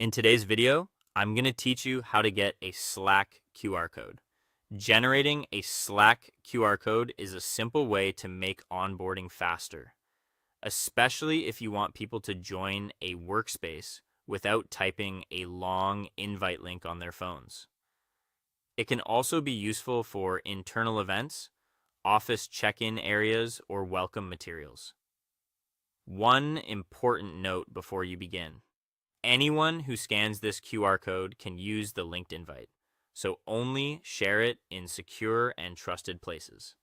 In today's video, I'm going to teach you how to get a Slack QR code. Generating a Slack QR code is a simple way to make onboarding faster, especially if you want people to join a workspace without typing a long invite link on their phones. It can also be useful for internal events, office check-in areas, or welcome materials. One important note before you begin. Anyone who scans this QR code can use the linked invite, so only share it in secure and trusted places.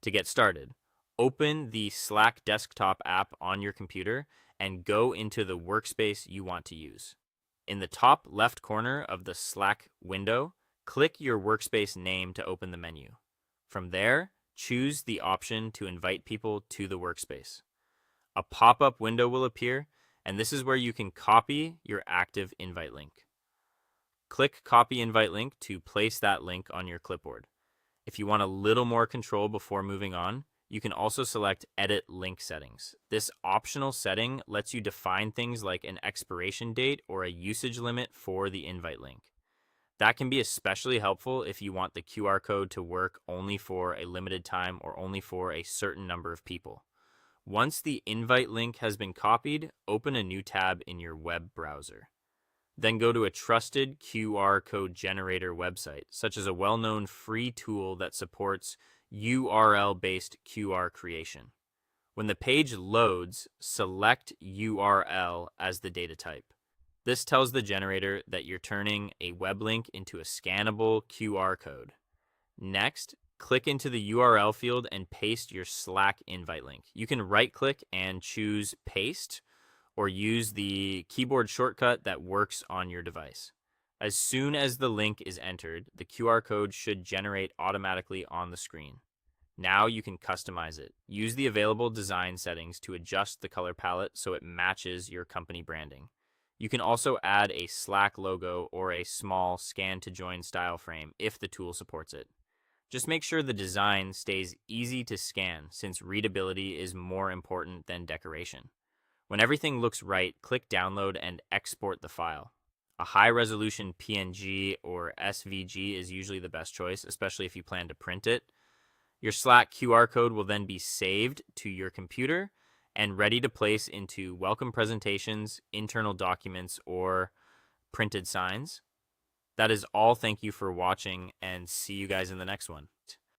To get started, open the Slack desktop app on your computer and go into the workspace you want to use. In the top left corner of the Slack window, click your workspace name to open the menu. From there, choose the option to invite people to the workspace. A pop-up window will appear, and this is where you can copy your active invite link. Click Copy Invite Link to place that link on your clipboard. If you want a little more control before moving on, you can also select Edit Link Settings. This optional setting lets you define things like an expiration date or a usage limit for the invite link. That can be especially helpful if you want the QR code to work only for a limited time or only for a certain number of people. Once the invite link has been copied, open a new tab in your web browser. Then go to a trusted QR code generator website, such as a well-known free tool that supports URL-based QR creation. When the page loads, select URL as the data type. This tells the generator that you're turning a web link into a scannable QR code. Next, click into the URL field and paste your Slack invite link. You can right-click and choose Paste, or use the keyboard shortcut that works on your device. As soon as the link is entered, the QR code should generate automatically on the screen. Now you can customize it. Use the available design settings to adjust the color palette so it matches your company branding. You can also add a Slack logo or a small scan to join style frame if the tool supports it. Just make sure the design stays easy to scan, since readability is more important than decoration. When everything looks right, click Download and export the file. A high-resolution PNG or SVG is usually the best choice, especially if you plan to print it. Your Slack QR code will then be saved to your computer and ready to place into welcome presentations, internal documents, or printed signs. That is all. Thank you for watching, and see you guys in the next one.